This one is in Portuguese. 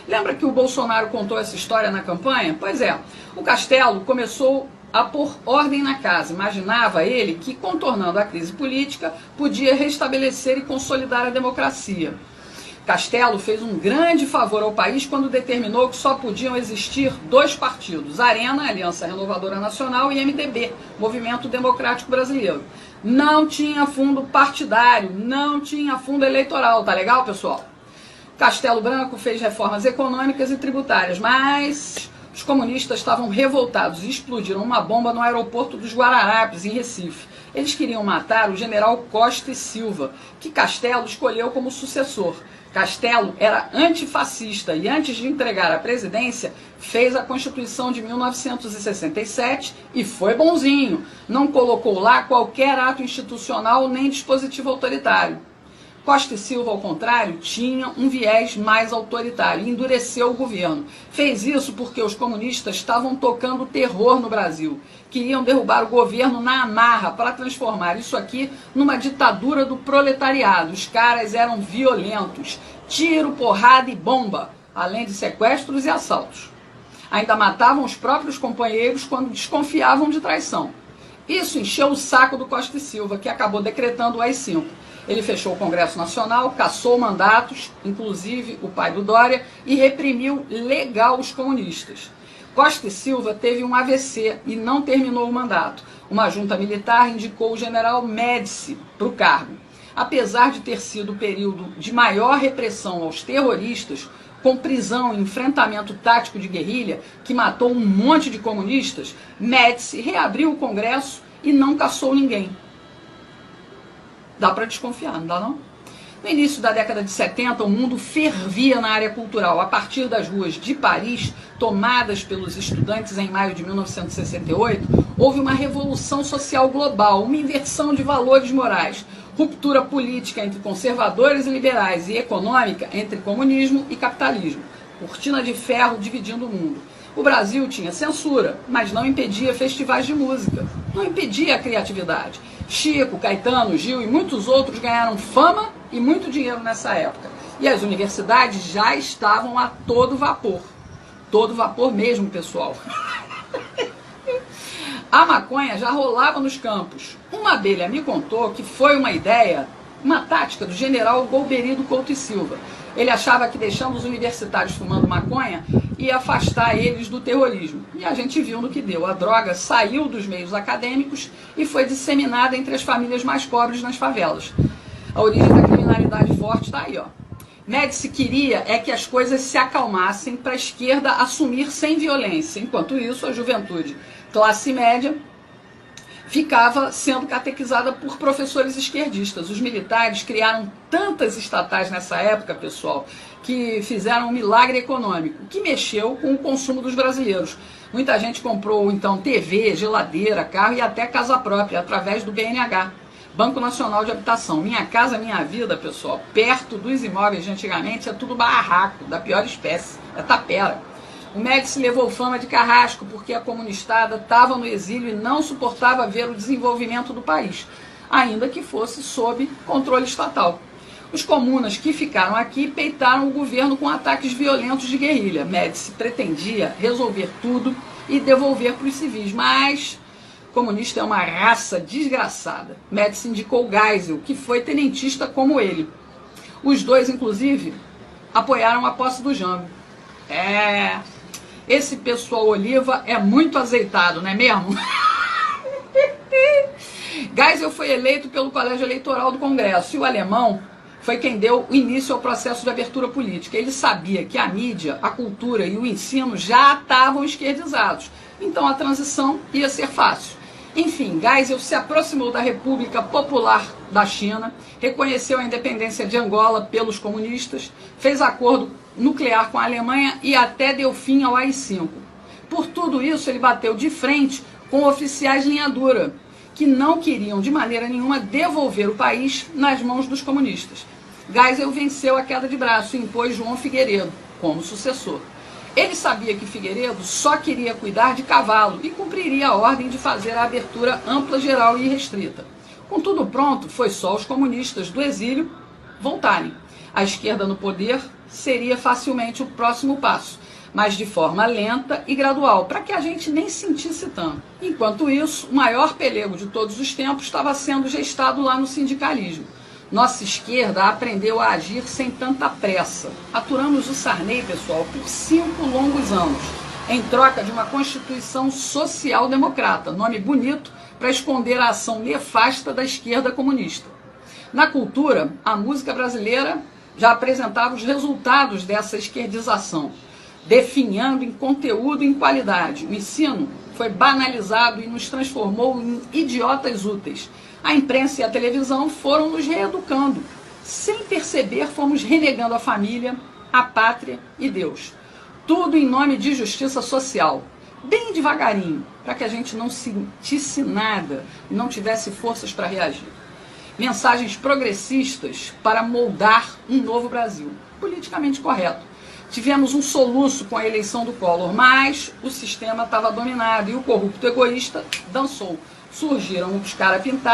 Lembra que o Bolsonaro contou essa história na campanha? Pois é, o Castelo começou a pôr ordem na casa. Imaginava ele que, contornando a crise política, podia restabelecer e consolidar a democracia. Castelo fez um grande favor ao país quando determinou que só podiam existir dois partidos, Arena, Aliança Renovadora Nacional, e MDB, Movimento Democrático Brasileiro. Não tinha fundo partidário, não tinha fundo eleitoral, tá legal, pessoal? Castelo Branco fez reformas econômicas e tributárias, mas os comunistas estavam revoltados e explodiram uma bomba no aeroporto dos Guararapes, em Recife. Eles queriam matar o general Costa e Silva, que Castelo escolheu como sucessor. Castelo era antifascista e, antes de entregar a presidência, fez a Constituição de 1967 e foi bonzinho. Não colocou lá qualquer ato institucional nem dispositivo autoritário. Costa e Silva, ao contrário, tinha um viés mais autoritário e endureceu o governo. Fez isso porque os comunistas estavam tocando terror no Brasil. Queriam derrubar o governo na amarra para transformar isso aqui numa ditadura do proletariado. Os caras eram violentos. Tiro, porrada e bomba, além de sequestros e assaltos. Ainda matavam os próprios companheiros quando desconfiavam de traição. Isso encheu o saco do Costa e Silva, que acabou decretando o AI-5. Ele fechou o Congresso Nacional, cassou mandatos, inclusive o pai do Dória, e reprimiu legal os comunistas. Costa e Silva teve um AVC e não terminou o mandato. Uma junta militar indicou o general Médici para o cargo. Apesar de ter sido o período de maior repressão aos terroristas, com prisão e enfrentamento tático de guerrilha, que matou um monte de comunistas, Médici reabriu o Congresso e não cassou ninguém. Dá para desconfiar, não dá não? No início da década de 70, o mundo fervia na área cultural. A partir das ruas de Paris, tomadas pelos estudantes em maio de 1968, houve uma revolução social global, uma inversão de valores morais, ruptura política entre conservadores e liberais e econômica entre comunismo e capitalismo. Cortina de ferro dividindo o mundo. O Brasil tinha censura, mas não impedia festivais de música, não impedia a criatividade. Chico, Caetano, Gil e muitos outros ganharam fama e muito dinheiro nessa época. E as universidades já estavam a todo vapor. Todo vapor mesmo, pessoal. A maconha já rolava nos campos. Uma abelha me contou que foi uma ideia, uma tática do general Golbery Couto e Silva. Ele achava que deixando os universitários fumando maconha ia afastar eles do terrorismo. E a gente viu no que deu. A droga saiu dos meios acadêmicos e foi disseminada entre as famílias mais pobres nas favelas. A origem da criminalidade forte está aí, ó. Médici queria que as coisas se acalmassem para a esquerda assumir sem violência. Enquanto isso, a juventude classe média ficava sendo catequizada por professores esquerdistas. Os militares criaram tantas estatais nessa época, pessoal, que fizeram um milagre econômico, que mexeu com o consumo dos brasileiros. Muita gente comprou, então, TV, geladeira, carro e até casa própria, através do BNH, Banco Nacional de Habitação. Minha Casa Minha Vida, pessoal, perto dos imóveis de antigamente, é tudo barraco, da pior espécie, é tapera. O Médici levou fama de carrasco porque a comunistada estava no exílio e não suportava ver o desenvolvimento do país, ainda que fosse sob controle estatal. Os comunas que ficaram aqui peitaram o governo com ataques violentos de guerrilha. Médici pretendia resolver tudo e devolver para os civis, mas comunista é uma raça desgraçada. Médici indicou Geisel, que foi tenentista como ele. Os dois, inclusive, apoiaram a posse do Jango. Esse pessoal Oliva é muito azeitado, não é mesmo? Geisel foi eleito pelo Colégio Eleitoral do Congresso e o alemão foi quem deu início ao processo de abertura política. Ele sabia que a mídia, a cultura e o ensino já estavam esquerdizados, então a transição ia ser fácil. Enfim, Geisel se aproximou da República Popular da China, reconheceu a independência de Angola pelos comunistas, fez acordo nuclear com a Alemanha e até deu fim ao AI-5. Por tudo isso, ele bateu de frente com oficiais linha dura, que não queriam de maneira nenhuma devolver o país nas mãos dos comunistas. Geisel venceu a queda de braço e impôs João Figueiredo como sucessor. Ele sabia que Figueiredo só queria cuidar de cavalo e cumpriria a ordem de fazer a abertura ampla, geral e restrita. Com tudo pronto, foi só os comunistas do exílio voltarem. A esquerda no poder seria facilmente o próximo passo, mas de forma lenta e gradual, para que a gente nem sentisse tanto. Enquanto isso, o maior pelego de todos os tempos estava sendo gestado lá no sindicalismo. Nossa esquerda aprendeu a agir sem tanta pressa. Aturamos o Sarney, pessoal, por 5 longos anos, em troca de uma Constituição social-democrata, nome bonito para esconder a ação nefasta da esquerda comunista. Na cultura, a música brasileira já apresentava os resultados dessa esquerdização, definhando em conteúdo e em qualidade. O ensino foi banalizado e nos transformou em idiotas úteis. A imprensa e a televisão foram nos reeducando. Sem perceber, fomos renegando a família, a pátria e Deus. Tudo em nome de justiça social. Bem devagarinho, para que a gente não sentisse nada e não tivesse forças para reagir. Mensagens progressistas para moldar um novo Brasil, politicamente correto. Tivemos um soluço com a eleição do Collor, mas o sistema estava dominado e o corrupto egoísta dançou. Surgiram os caras pintados